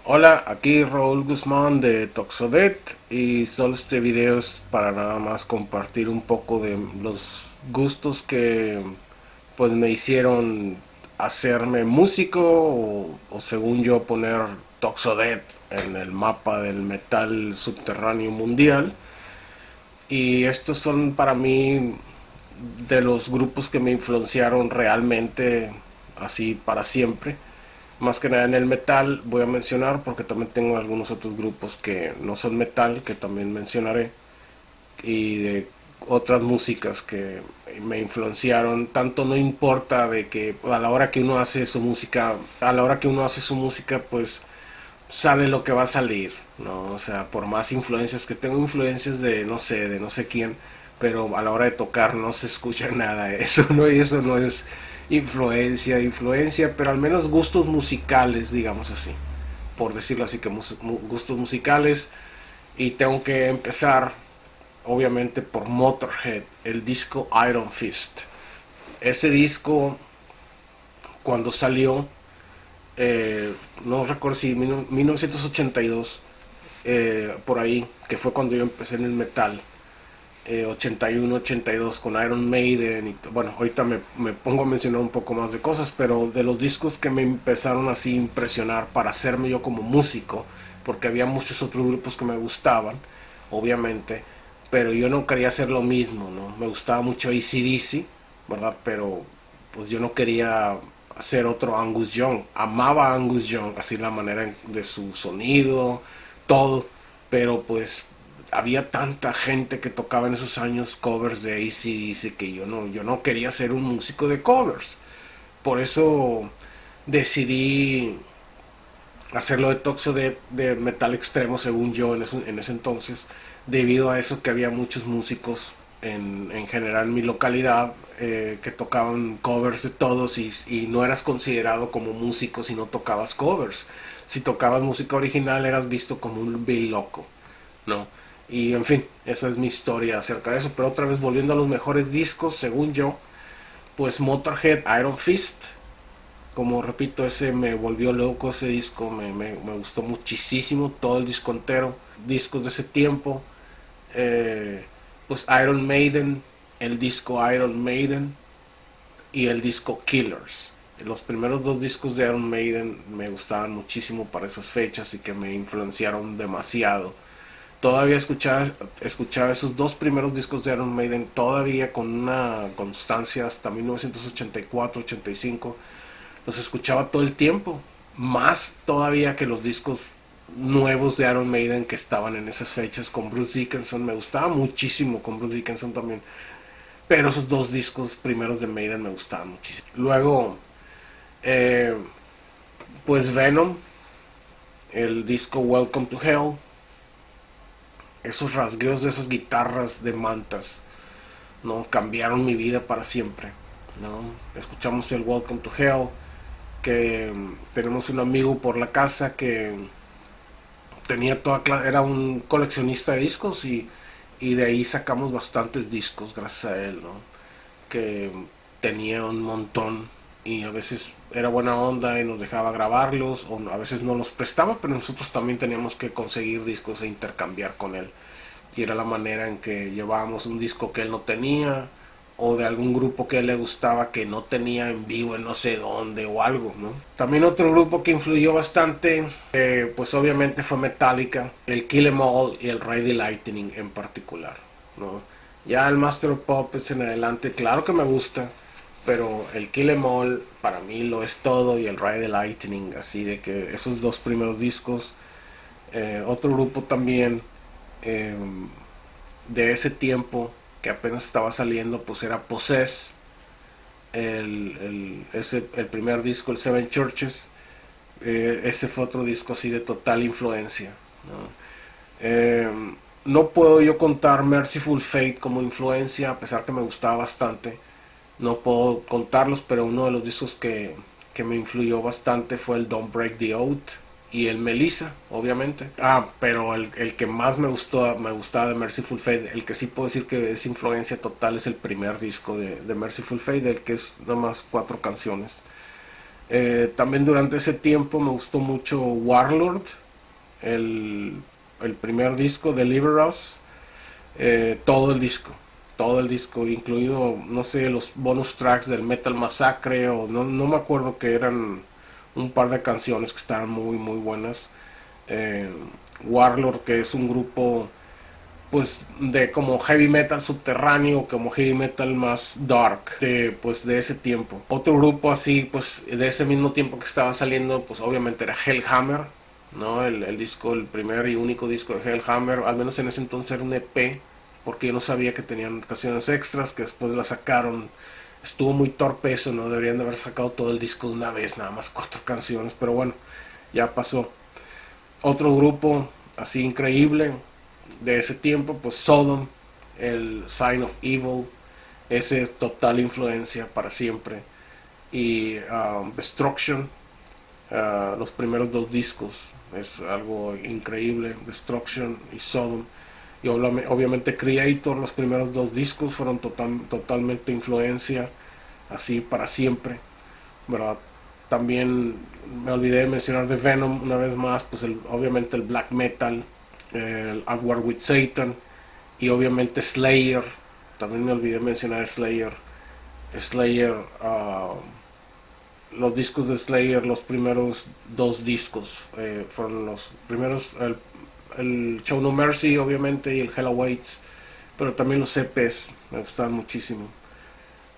Hola, aquí Raúl Guzmán de Toxodet y solo este video es para nada más compartir un poco de los gustos que pues me hicieron hacerme músico o según yo poner Toxodet en el mapa del metal subterráneo mundial. Y estos son para mí de los grupos que me influenciaron realmente así para siempre. Más que nada en el metal voy a mencionar porque también tengo algunos otros grupos que no son metal que también mencionaré y de otras músicas que me influenciaron. Tanto no importa de que a la hora que uno hace su música, a la hora que uno hace su música pues sale lo que va a salir, ¿no? O sea, por más influencias que tengo, influencias de no sé quién, pero a la hora de tocar no se escucha nada de eso, ¿no? Y eso no es influencia, pero al menos gustos musicales, digamos así, por decirlo así, que gustos musicales. Y tengo que empezar, obviamente, por Motorhead, el disco Iron Fist. Ese disco, cuando salió, no recuerdo si 1982, por ahí, que fue cuando yo empecé en el metal, 81, 82 con Iron Maiden. Y, bueno, ahorita me pongo a mencionar un poco más de cosas, pero de los discos que me empezaron así a impresionar para hacerme yo como músico, porque había muchos otros grupos que me gustaban, obviamente, pero yo no quería hacer lo mismo, ¿no? Me gustaba mucho AC/DC, ¿verdad? Pero pues yo no quería hacer otro Angus Young. Amaba a Angus Young, así la manera de su sonido, todo, pero pues había tanta gente que tocaba en esos años covers de AC/DC que yo no quería ser un músico de covers. Por eso decidí hacerlo de Toxo de metal extremo, según yo, en ese entonces, debido a eso que había muchos músicos en general en mi localidad que tocaban covers de todos y no eras considerado como músico si no tocabas covers. Si tocabas música original eras visto como un vil loco, ¿no? Y en fin, esa es mi historia acerca de eso. Pero otra vez volviendo a los mejores discos, según yo, pues Motorhead, Iron Fist. Como repito, ese me volvió loco ese disco, me gustó muchísimo todo el disco entero. Discos de ese tiempo, eh, pues Iron Maiden, el disco Iron Maiden y el disco Killers. Los primeros dos discos de Iron Maiden me gustaban muchísimo para esas fechas y que me influenciaron demasiado. Todavía escuchaba esos dos primeros discos de Iron Maiden todavía con una constancia hasta 1984, 85. Los escuchaba todo el tiempo, más todavía que los discos nuevos de Iron Maiden que estaban en esas fechas con Bruce Dickinson. Me gustaba muchísimo con Bruce Dickinson también, pero esos dos discos primeros de Maiden me gustaban muchísimo. Luego, eh, pues Venom, el disco Welcome to Hell, esos rasgueos de esas guitarras de mantas, ¿no? Cambiaron mi vida para siempre, ¿no? Escuchamos el Welcome to Hell, que tenemos un amigo por la casa que tenía toda era un coleccionista de discos y de ahí sacamos bastantes discos gracias a él, ¿no? Que tenía un montón y a veces era buena onda y nos dejaba grabarlos o a veces no los prestaba, pero nosotros también teníamos que conseguir discos e intercambiar con él. Y era la manera en que llevábamos un disco que él no tenía o de algún grupo que a él le gustaba que no tenía en vivo en no sé dónde o algo, ¿no? También otro grupo que influyó bastante, pues obviamente fue Metallica, el Kill 'Em All y el Ride the Lightning en particular, ¿no? Ya el Master of Puppets en adelante, claro que me gusta, pero el Kill 'Em All para mí lo es todo y el Ride the Lightning, así de que esos dos primeros discos. Otro grupo también eh, de ese tiempo que apenas estaba saliendo pues era Possess, el primer disco, el Seven Churches. Ese fue otro disco así de total influencia, ¿no? Eh, no puedo yo contar Merciful Fate como influencia, a pesar que me gustaba bastante. No puedo contarlos, pero uno de los discos que me influyó bastante fue el Don't Break the Oath y el Melissa, obviamente. Pero el que más me gustaba de Merciful Fate, el que sí puedo decir que es influencia total, es el primer disco de Merciful Fate, el que es nada más 4 canciones. También durante ese tiempo me gustó mucho Warlord, el, el primer disco de Deliver Us, todo el disco, incluido, no sé, los bonus tracks del Metal Massacre, o no me acuerdo, que eran un par de canciones que estaban muy buenas. Eh, Warlord, que es un grupo pues de como heavy metal subterráneo, como heavy metal más dark de pues de ese tiempo. Otro grupo así pues de ese mismo tiempo que estaba saliendo pues obviamente era Hellhammer, ¿no? El disco, el primer y único disco de Hellhammer, al menos en ese entonces era un EP, porque yo no sabía que tenían canciones extras que después la sacaron. Estuvo muy torpe eso, ¿no? Deberían de haber sacado todo el disco de una vez, nada más 4 canciones, pero bueno, ya pasó. Otro grupo así increíble de ese tiempo, pues Sodom, el Sign of Evil, ese total influencia para siempre. Y Destruction, los primeros 2 discos, es algo increíble. Destruction y Sodom. Y obviamente Creator, los primeros 2 discos fueron totalmente influencia, así para siempre, ¿verdad? También me olvidé de mencionar de Venom una vez más, pues obviamente el black metal, el At War with Satan, y obviamente Slayer. También me olvidé de mencionar Slayer. Slayer, los discos de Slayer, los primeros 2 discos, fueron los primeros, el Show No Mercy obviamente y el Hell Awaits, pero también los EPs me gustan muchísimo.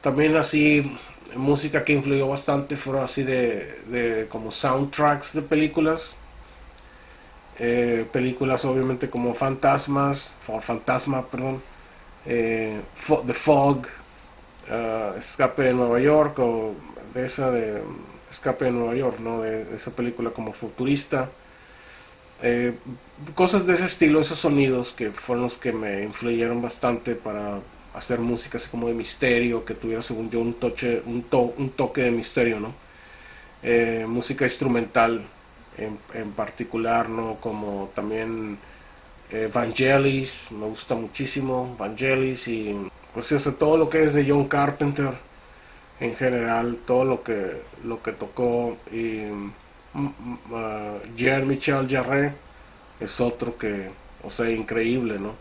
También así música que influyó bastante fueron así de como soundtracks de películas. Películas obviamente como Fantasma, perdón, The Fog, Escape de Nueva York, o de esa de Escape de Nueva York, ¿no? De esa película como futurista. Eh, Cosas de ese estilo, esos sonidos que fueron los que me influyeron bastante para hacer música así como de misterio, que tuviera según yo un toque de misterio, ¿no? Música instrumental en particular, ¿no? Como también Vangelis, me gusta muchísimo Vangelis, y pues eso, todo lo que es de John Carpenter en general, todo lo que tocó. Y Jean-Michel Jarre es otro que, o sea, increíble, ¿no?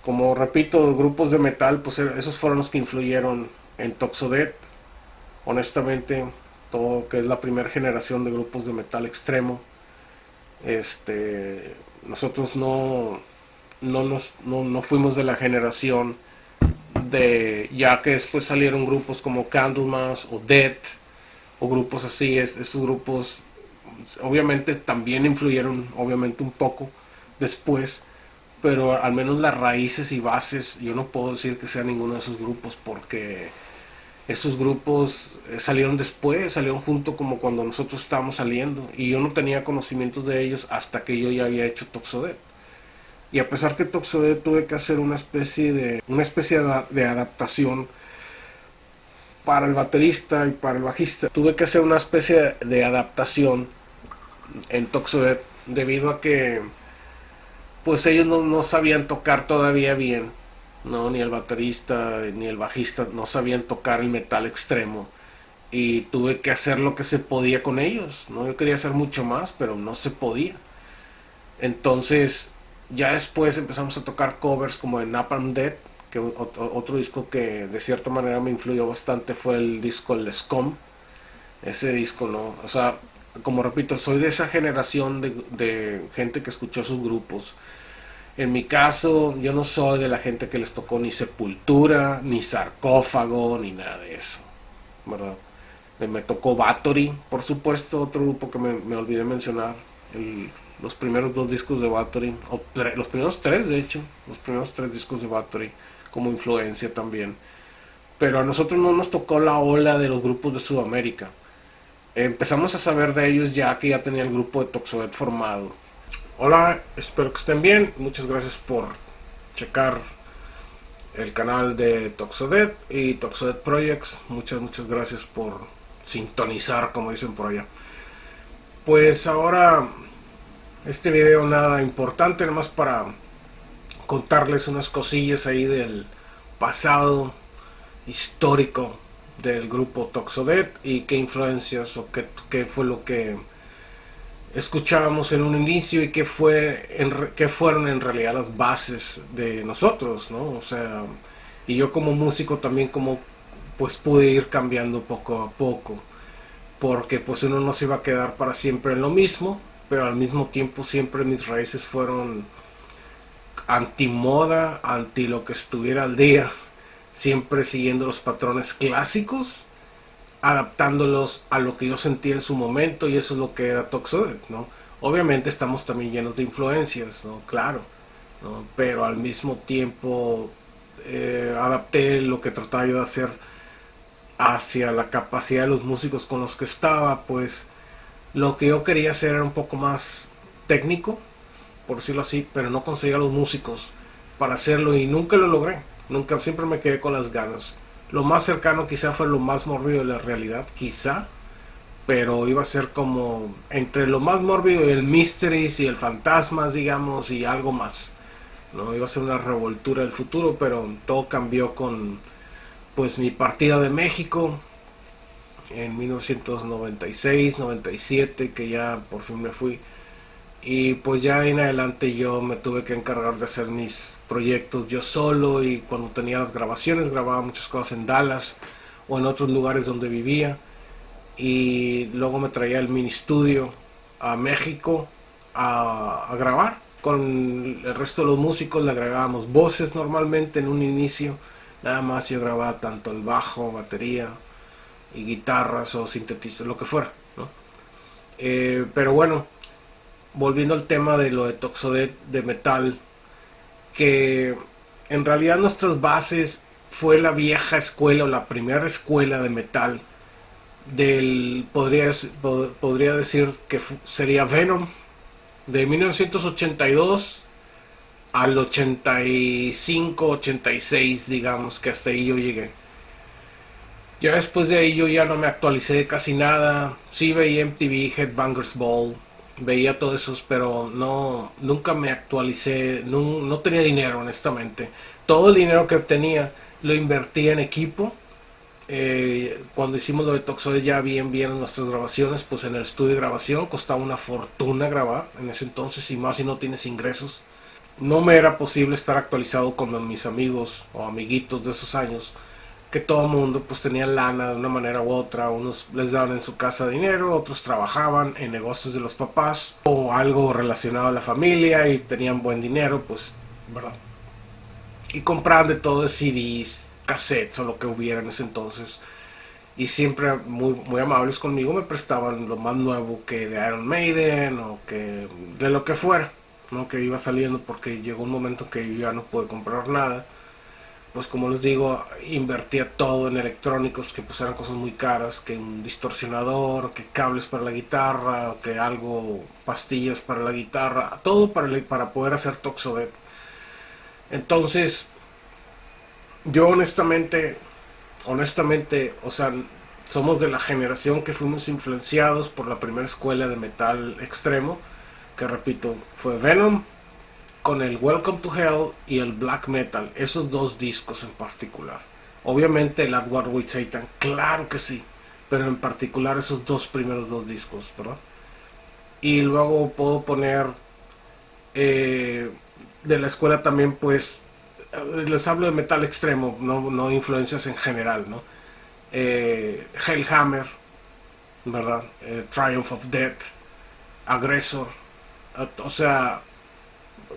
Como repito, grupos de metal, pues esos fueron los que influyeron en Toxodet. Honestamente, todo que es la primera generación de grupos de metal extremo, nosotros no fuimos de la generación de, ya que después salieron grupos como Candlemas o Death o grupos así. Estos grupos obviamente también influyeron obviamente un poco después, pero al menos las raíces y bases yo no puedo decir que sea ninguno de esos grupos, porque esos grupos salieron después, salieron junto como cuando nosotros estábamos saliendo, y yo no tenía conocimientos de ellos hasta que yo ya había hecho Toxodet. Y a pesar que Toxodet tuve que hacer una especie de adaptación para el baterista y para el bajista, tuve que hacer una especie de adaptación en Toxodet debido a que pues ellos no sabían tocar todavía bien, no, ni el baterista ni el bajista no sabían tocar el metal extremo, y tuve que hacer lo que se podía con ellos, no, yo quería hacer mucho más pero no se podía. Entonces ya después empezamos a tocar covers como de Napalm Death, que otro disco que de cierta manera me influyó bastante fue el disco El Scum. Ese disco, no, o sea, como repito, soy de esa generación de gente que escuchó sus grupos. En mi caso, yo no soy de la gente que les tocó ni Sepultura, ni Sarcófago, ni nada de eso, ¿verdad? Me tocó Bathory, por supuesto, otro grupo que me olvidé mencionar. Los primeros 2 discos de Bathory, los primeros 3 de hecho, los primeros 3 discos de Bathory como influencia también. Pero a nosotros no nos tocó la ola de los grupos de Sudamérica. Empezamos a saber de ellos ya que ya tenía el grupo de Toxodet formado. Hola, espero que estén bien. Muchas gracias por checar el canal de Toxodet y Toxodet Projects. Muchas gracias por sintonizar, como dicen por allá. Pues ahora este video nada importante, nada más para contarles unas cosillas ahí del pasado histórico del grupo Toxodet y qué influencias o qué fue lo que escuchábamos en un inicio y qué fueron en realidad las bases de nosotros, ¿no? O sea, y yo como músico también como pues pude ir cambiando poco a poco, porque pues uno no se iba a quedar para siempre en lo mismo, pero al mismo tiempo siempre mis raíces fueron anti moda, anti lo que estuviera al día, siempre siguiendo los patrones clásicos, adaptándolos a lo que yo sentía en su momento, y eso es lo que era Toxodet, ¿no? Obviamente estamos también llenos de influencias, ¿no? Claro, ¿no? Pero al mismo tiempo adapté lo que trataba yo de hacer hacia la capacidad de los músicos con los que estaba, pues lo que yo quería hacer era un poco más técnico, por decirlo así, pero no conseguía los músicos para hacerlo y nunca lo logré, nunca, siempre me quedé con las ganas. Lo más cercano quizá fue lo más mórbido de la realidad, quizá, pero iba a ser como entre lo más mórbido y el Mysteries y el Fantasmas, digamos, y algo más. No iba a ser una revoltura del futuro, pero todo cambió con pues mi partida de México en 1996-97, que ya por fin me fui. Y pues ya en adelante yo me tuve que encargar de hacer mis proyectos yo solo, y cuando tenía las grabaciones grababa muchas cosas en Dallas o en otros lugares donde vivía, y luego me traía el mini estudio a México a grabar con el resto de los músicos. Le agregábamos voces normalmente en un inicio, nada más yo grababa tanto el bajo, batería y guitarras o sintetizadores, lo que fuera, ¿no? Pero bueno, volviendo al tema de lo de Toxodet, de metal, que en realidad nuestras bases fue la vieja escuela o la primera escuela de metal del, podría decir que sería Venom, de 1982 al 85, 86, digamos, que hasta ahí yo llegué. Ya después de ahí yo ya no me actualicé de casi nada. Sí veía MTV, Headbangers Ball, veía todos esos, pero no, nunca me actualicé, no tenía dinero, honestamente. Todo el dinero que tenía lo invertía en equipo. Cuando hicimos lo de Toxoid ya bien nuestras grabaciones, pues en el estudio de grabación costaba una fortuna grabar en ese entonces, y más si no tienes ingresos. No me era posible estar actualizado con mis amigos o amiguitos de esos años, que todo el mundo pues tenía lana de una manera u otra. Unos les daban en su casa dinero, otros trabajaban en negocios de los papás o algo relacionado a la familia y tenían buen dinero, pues, ¿verdad? Y compraban de todo, de CDs, cassettes o lo que hubiera en ese entonces. Y siempre muy amables conmigo, me prestaban lo más nuevo que de Iron Maiden o que de lo que fuera, ¿no? Que iba saliendo, porque llegó un momento que yo ya no pude comprar nada. Pues como les digo, invertía todo en electrónicos, que pues eran cosas muy caras, que un distorsionador, que cables para la guitarra, que algo, pastillas para la guitarra, todo para poder hacer Toxodet. Entonces, yo honestamente, o sea, somos de la generación que fuimos influenciados por la primera escuela de metal extremo, que repito, fue Venom, con el Welcome to Hell y el Black Metal, esos dos discos en particular. Obviamente el At War with Satan, claro que sí, pero en particular esos primeros dos discos, ¿verdad? Y luego puedo poner de la escuela también, pues, les hablo de metal extremo, no influencias en general, ¿no? Hellhammer, ¿verdad? Triumph of Death, Aggressor, o sea,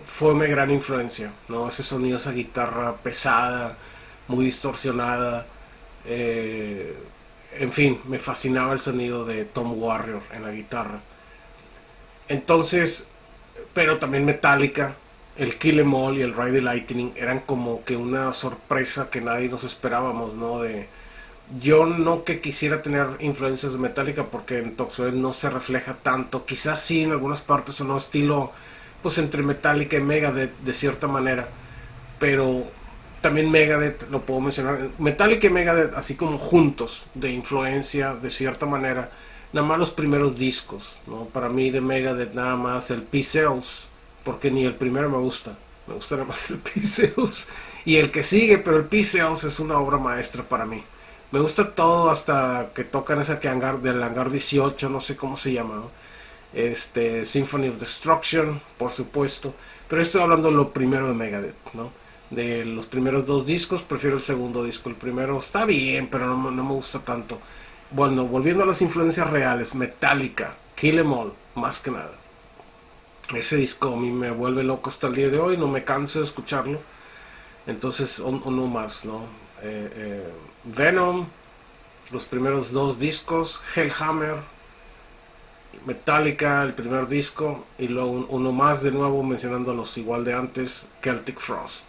fue una gran influencia, ¿no? Ese sonido, esa guitarra pesada, muy distorsionada, en fin, me fascinaba el sonido de Tom Warrior en la guitarra. Entonces, pero también Metallica, el Kill 'Em All y el Ride the Lightning eran como que una sorpresa que nadie nos esperábamos, ¿no? Yo no que quisiera tener influencias de Metallica, porque en Toxoid no se refleja tanto, quizás sí en algunas partes, o no, estilo pues entre Metallica y Megadeth de cierta manera, pero también Megadeth lo puedo mencionar, Metallica y Megadeth así como juntos de influencia de cierta manera, nada más los primeros discos, ¿no? Para mí de Megadeth nada más el P-Cells, porque ni el primero me gusta nada más el P-Cells y el que sigue, pero el P-Cells es una obra maestra para mí. Me gusta todo hasta que tocan esa que del hangar 18, no sé cómo se llama, ¿no? Symphony of Destruction, por supuesto. Pero estoy hablando de lo primero de Megadeth, ¿no? De los primeros dos discos, prefiero el segundo disco. El primero está bien, pero no me gusta tanto. Bueno, volviendo a las influencias reales, Metallica, Kill 'Em All, más que nada. Ese disco a mí me vuelve loco hasta el día de hoy, no me canso de escucharlo. Entonces, uno más, ¿no? Venom, los primeros dos discos, Hellhammer, Metallica, el primer disco, y luego uno más de nuevo mencionándolos igual de antes, Celtic Frost.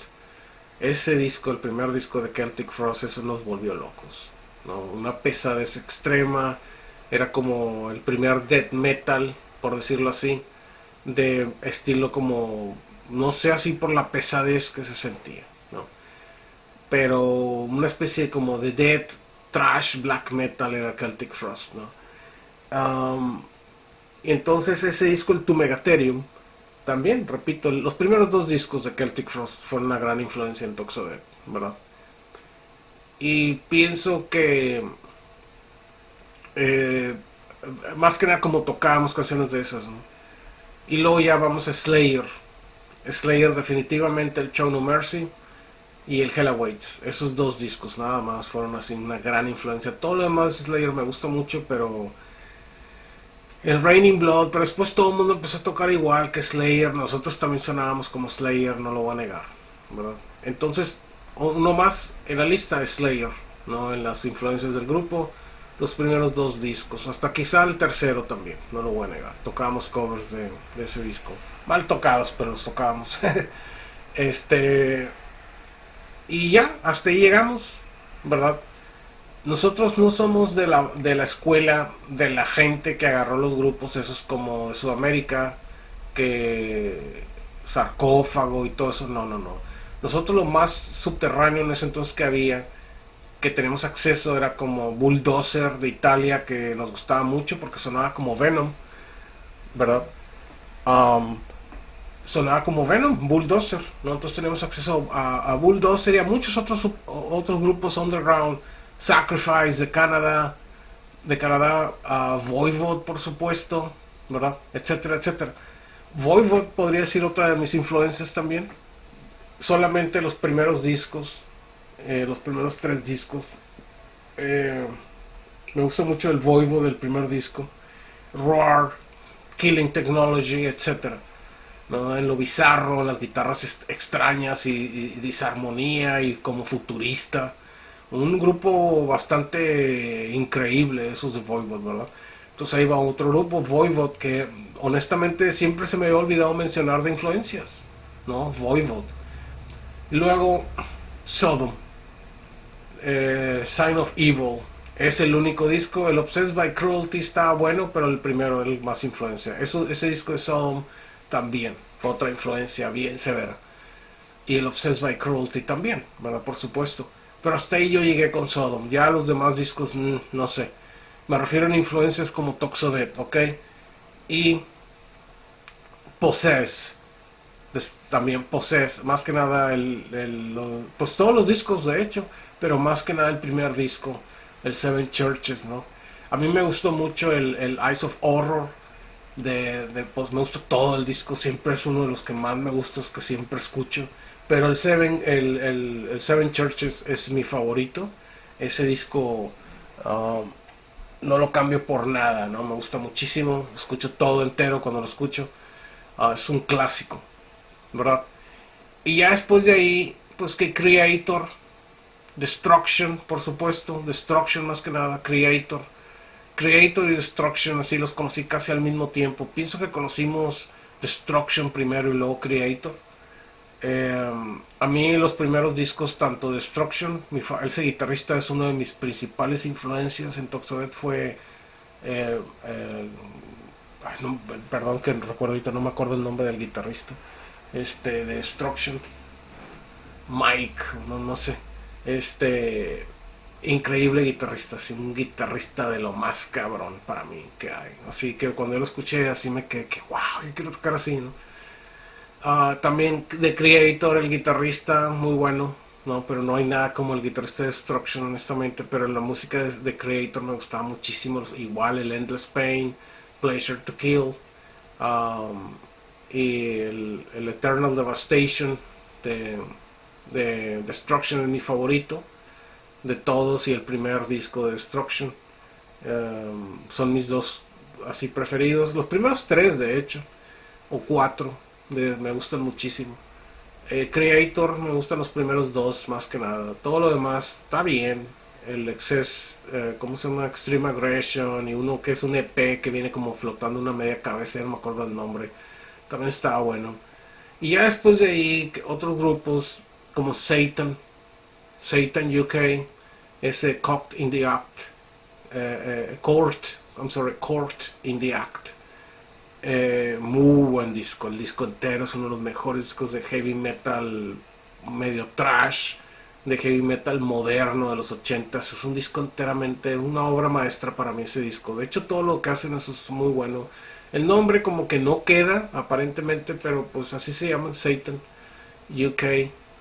Ese disco, el primer disco de Celtic Frost, eso nos volvió locos, ¿no? Una pesadez extrema, era como el primer death metal, por decirlo así, de estilo como, no sé, así por la pesadez que se sentía, ¿no? Pero una especie como de death, trash, black metal era Celtic Frost, ¿no? Y entonces ese disco, el To Megatherium, también, repito, los primeros dos discos de Celtic Frost fueron una gran influencia en Toxodet, ¿verdad? Y pienso que eh, más que nada como tocábamos canciones de esas, ¿no? Y luego ya vamos a Slayer. Slayer definitivamente el Show No Mercy y el Hell Awaits. Esos dos discos nada más fueron así una gran influencia. Todo lo demás de Slayer me gusta mucho, pero el Raining Blood, pero después todo el mundo empezó a tocar igual que Slayer. Nosotros también sonábamos como Slayer, no lo voy a negar, ¿verdad? Entonces, uno más en la lista es Slayer, ¿no? En las influencias del grupo, los primeros dos discos, hasta quizá el tercero también, no lo voy a negar. Tocábamos covers de ese disco. Mal tocados, pero los tocábamos. este. Y ya, hasta ahí llegamos, ¿verdad? Nosotros no somos de la escuela de la gente que agarró los grupos esos como de Sudamérica, que sarcófago y todo eso, no. Nosotros lo más subterráneo en ese entonces que había, que tenemos acceso, era como Bulldozer de Italia, que nos gustaba mucho porque sonaba como Venom, ¿verdad? Um, Sonaba como Venom, Bulldozer, ¿no? Entonces tenemos acceso a Bulldozer y a muchos otros grupos underground, Sacrifice de Canadá, a Voivod, por supuesto, ¿verdad? Etcétera, etcétera. Voivod podría decir otra de mis influencias también. Solamente los primeros discos, los primeros tres discos. Eh, Me gusta mucho el Voivod del primer disco. Roar, Killing Technology, etcétera, ¿no? En lo bizarro, las guitarras extrañas y disarmonía y como futurista. Un grupo bastante increíble esos de Voivod, ¿verdad? Entonces ahí va otro grupo, Voivod, que honestamente siempre se me había olvidado mencionar de influencias, ¿no? Voivod. Y luego Sodom, Sign of Evil. Es el único disco. El Obsessed by Cruelty está bueno, pero el primero, el más influencia. Ese disco de Sodom también fue otra influencia bien severa. Y el Obsessed by Cruelty también, ¿verdad? Por supuesto. Pero hasta ahí yo llegué con Sodom. Ya los demás discos, no sé. Me refiero a influencias como Toxodet, ¿ok? Y Possess. También Possess. Más que nada, pues todos los discos, de hecho. Pero más que nada el primer disco, el Seven Churches, ¿no? A mí me gustó mucho el Eyes of Horror. Pues me gusta todo el disco. Siempre es uno de los que más me gusta, es que siempre escucho. Pero el Seven Churches es mi favorito. Ese disco no lo cambio por nada, ¿no? Me gusta muchísimo. Escucho todo entero cuando lo escucho. Es un clásico, ¿verdad? Y ya después de ahí, pues que Creator, Destruction, por supuesto. Destruction más que nada, Creator. Creator y Destruction, así los conocí casi al mismo tiempo. Pienso que conocimos Destruction primero y luego Creator. A mí los primeros discos, tanto Destruction, ese guitarrista es uno de mis principales influencias en Toxodet, fue no, perdón que recuerdo ahorita, no me acuerdo el nombre del guitarrista de Destruction, Mike, no sé, increíble guitarrista, así, un guitarrista de lo más cabrón para mí que hay, así que cuando yo lo escuché así me quedé que wow, yo quiero tocar así, ¿no? También The Creator, el guitarrista, muy bueno. no, pero no hay nada como el guitarrista de Destruction, honestamente. Pero la música de Creator me gustaba muchísimo. Igual el Endless Pain, Pleasure to Kill, um, y el Eternal Devastation de, de Destruction es mi favorito de todos, y el primer disco de Destruction. Son mis dos así preferidos. Los primeros tres, de hecho, o cuatro, me gustan muchísimo. Creator me gustan los primeros dos más que nada. Todo lo demás está bien. El Excess, ¿cómo se llama? Extreme Aggression, y uno que es un EP que viene como flotando una media cabeza, no me acuerdo el nombre. También estaba bueno. Y ya después de ahí, otros grupos como Satan UK, ese Court in the Act, Court in the Act. Muy buen disco, el disco entero es uno de los mejores discos de heavy metal medio trash, de heavy metal moderno de los 80s. Es un disco enteramente, una obra maestra para mí ese disco. De hecho, todo lo que hacen eso es muy bueno. El nombre como que no queda aparentemente, pero pues así se llaman, Satan UK.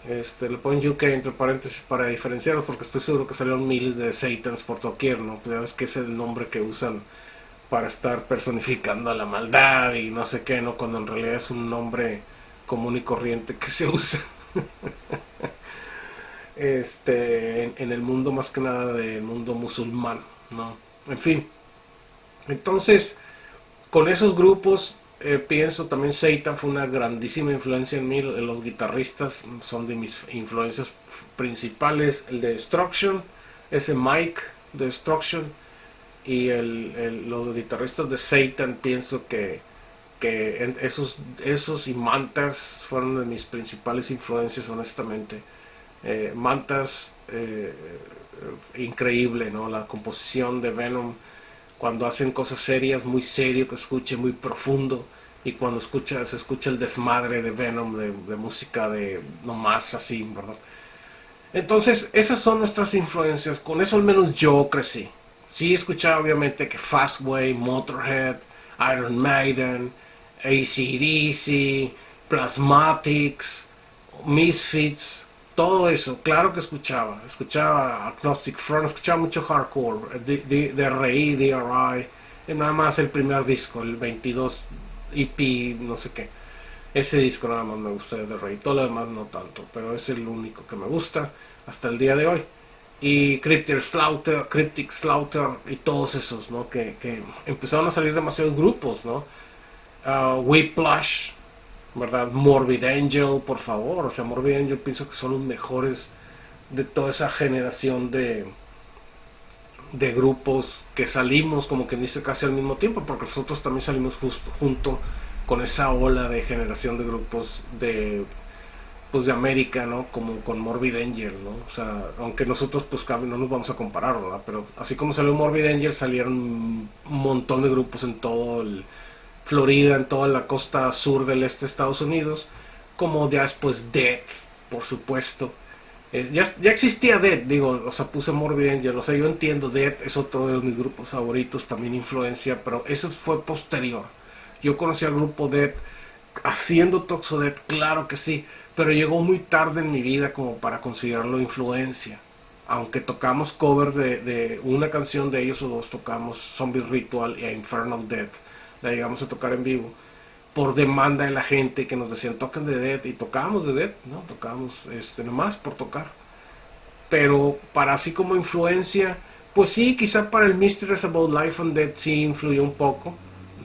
Le ponen UK entre paréntesis para diferenciarlos, porque estoy seguro que salieron miles de Satans por doquier, ¿no? Pues ya ves que es el nombre que usan para estar personificando a la maldad y no sé qué, ¿no? Cuando en realidad es un nombre común y corriente que se usa en el mundo, más que nada del mundo musulmán, ¿no? En fin, entonces con esos grupos, pienso también Satan fue una grandísima influencia en mí. Los guitarristas son de mis influencias principales. El de Destruction, ese Mike de Destruction, y los guitarristas de Satan, pienso que esos y Mantas fueron de mis principales influencias, honestamente. Mantas, increíble, ¿no? La composición de Venom, cuando hacen cosas serias, muy serio, que escuche muy profundo, y cuando se escucha el desmadre de Venom, de música de nomás así, ¿verdad? Entonces, esas son nuestras influencias. Con eso al menos yo crecí. Sí escuchaba obviamente que Fastway, Motorhead, Iron Maiden, AC/DC, Plasmatics, Misfits, todo eso, claro que escuchaba Agnostic Front, escuchaba mucho hardcore, DRI, DRI, y nada más el primer disco, el 22 EP, no sé qué. Ese disco nada más me gusta de DRI, todo lo demás no tanto, pero es el único que me gusta hasta el día de hoy. Y Cryptic Slaughter y todos esos, ¿no? Que empezaron a salir demasiados grupos, ¿no? Whiplash, ¿verdad? Morbid Angel, por favor. O sea, Morbid Angel pienso que son los mejores de toda esa generación de grupos que salimos, como que dice, casi al mismo tiempo, porque nosotros también salimos justo junto con esa ola de generación de grupos de América, ¿no? Como con Morbid Angel, ¿no? O sea, aunque nosotros pues no nos vamos a comparar, ¿verdad? Pero así como salió Morbid Angel, salieron un montón de grupos en todo el Florida, en toda la costa sur del este de Estados Unidos, como ya después Death, por supuesto. Ya existía Death, digo, o sea, puse Morbid Angel, o sea, yo entiendo, Death es otro de mis grupos favoritos, también influencia, pero eso fue posterior. Yo conocí al grupo Death haciendo Toxodeath, claro que sí, pero llegó muy tarde en mi vida como para considerarlo influencia. Aunque tocamos covers de una canción de ellos, o dos, tocamos Zombie Ritual e Infernal Death, la llegamos a tocar en vivo por demanda de la gente que nos decían toquen de Death, y tocábamos de Death, ¿no? Tocábamos nomás por tocar. Pero para así como influencia, pues sí, quizá para el Mysteries About Life and Death sí influyó un poco,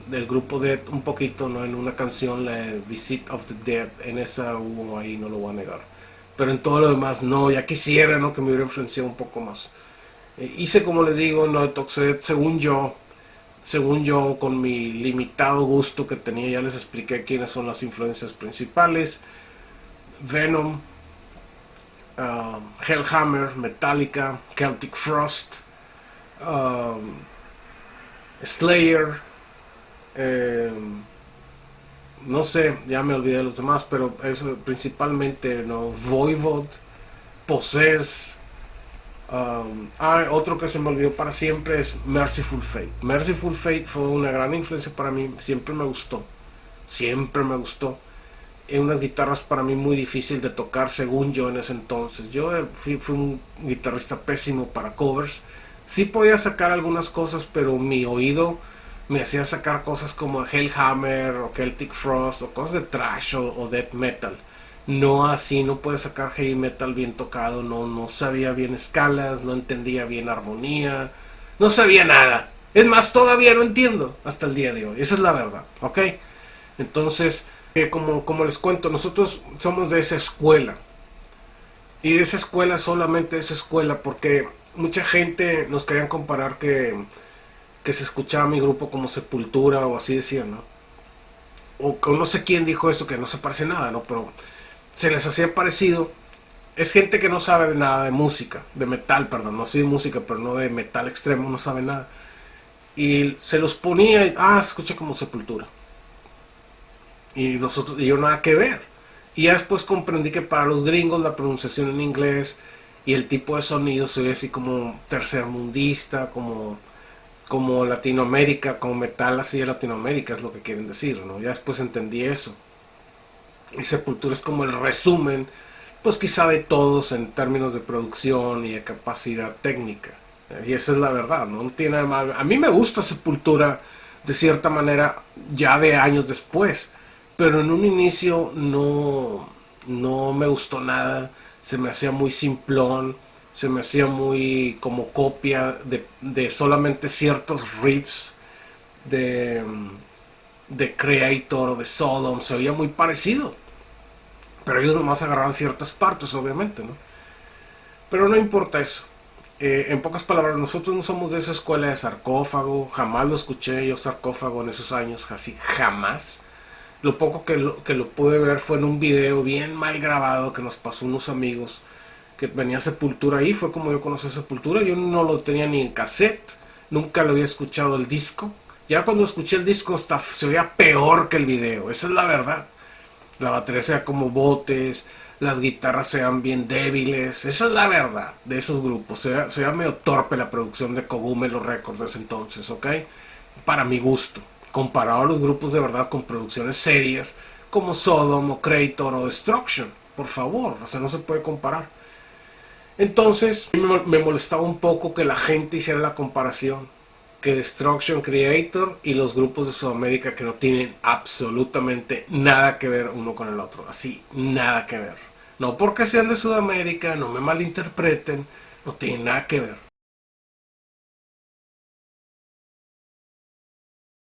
del grupo Death un poquito, ¿no? En una canción, la Visit of the Dead, en esa hubo ahí, no lo voy a negar, pero en todo lo demás no. Ya quisiera, ¿no? Que me hubiera influenciado un poco más. Hice, como les digo, no Toxodeath, según yo, con mi limitado gusto que tenía. Ya les expliqué quiénes son las influencias principales: Venom, Hellhammer, Metallica, Celtic Frost, Slayer, no sé, ya me olvidé de los demás, pero eso principalmente, ¿no? Voivod, Possess. Otro que se me olvidó para siempre es Merciful Fate. Merciful Fate fue una gran influencia para mí, siempre me gustó. unas guitarras para mí muy difícil de tocar según yo en ese entonces. Yo fui un guitarrista pésimo para covers. Sí podía sacar algunas cosas, pero mi oído me hacía sacar cosas como Hellhammer o Celtic Frost o cosas de thrash o death metal. No así, no puede sacar heavy metal bien tocado, no sabía bien escalas, no entendía bien armonía, no sabía nada. Es más, todavía no entiendo hasta el día de hoy. Esa es la verdad, ¿ok? Entonces, como les cuento, nosotros somos de esa escuela. Y de esa escuela, solamente de esa escuela, porque mucha gente nos querían comparar que se escuchaba mi grupo como Sepultura o así decían, ¿no? O no sé quién dijo eso, que no se parece nada, ¿no? Pero se les hacía parecido. Es gente que no sabe nada de música, de metal, perdón, no sí de música, pero no de metal extremo, no sabe nada. Y se los ponía y, se escucha como Sepultura. Y yo nada que ver. Y ya después comprendí que para los gringos la pronunciación en inglés y el tipo de sonido se ve así como tercermundista, como Latinoamérica, como metal así de Latinoamérica es lo que quieren decir, ¿no? Ya después entendí eso. Y Sepultura es como el resumen, pues quizá de todos en términos de producción y de capacidad técnica. Y esa es la verdad, no tiene nada más. A mí me gusta Sepultura de cierta manera ya de años después, pero en un inicio no me gustó nada, se me hacía muy simplón, se me hacía muy como copia de solamente ciertos riffs de, de Creator o de Sodom, se veía muy parecido, pero ellos nomás agarraban ciertas partes, obviamente, ¿no? Pero no importa eso. En pocas palabras, nosotros no somos de esa escuela de Sarcófago, jamás lo escuché yo Sarcófago en esos años, casi jamás. Lo poco que lo pude ver fue en un video bien mal grabado que nos pasó unos amigos, que venía Sepultura ahí, fue como yo conocí Sepultura. Yo no lo tenía ni en cassette, nunca lo había escuchado el disco. Ya cuando escuché el disco hasta se oía peor que el video, esa es la verdad. La batería sea como botes, las guitarras sean bien débiles, esa es la verdad de esos grupos. Se veía medio torpe la producción de Cogumelo Records de ese entonces, ¿ok? Para mi gusto, comparado a los grupos de verdad con producciones serias como Sodom o Creator o Destruction, por favor, o sea, no se puede comparar. Entonces me molestaba un poco que la gente hiciera la comparación, que Destruction, Creator y los grupos de Sudamérica que no tienen absolutamente nada que ver uno con el otro, así, nada que ver. No porque sean de Sudamérica, no me malinterpreten, no tienen nada que ver.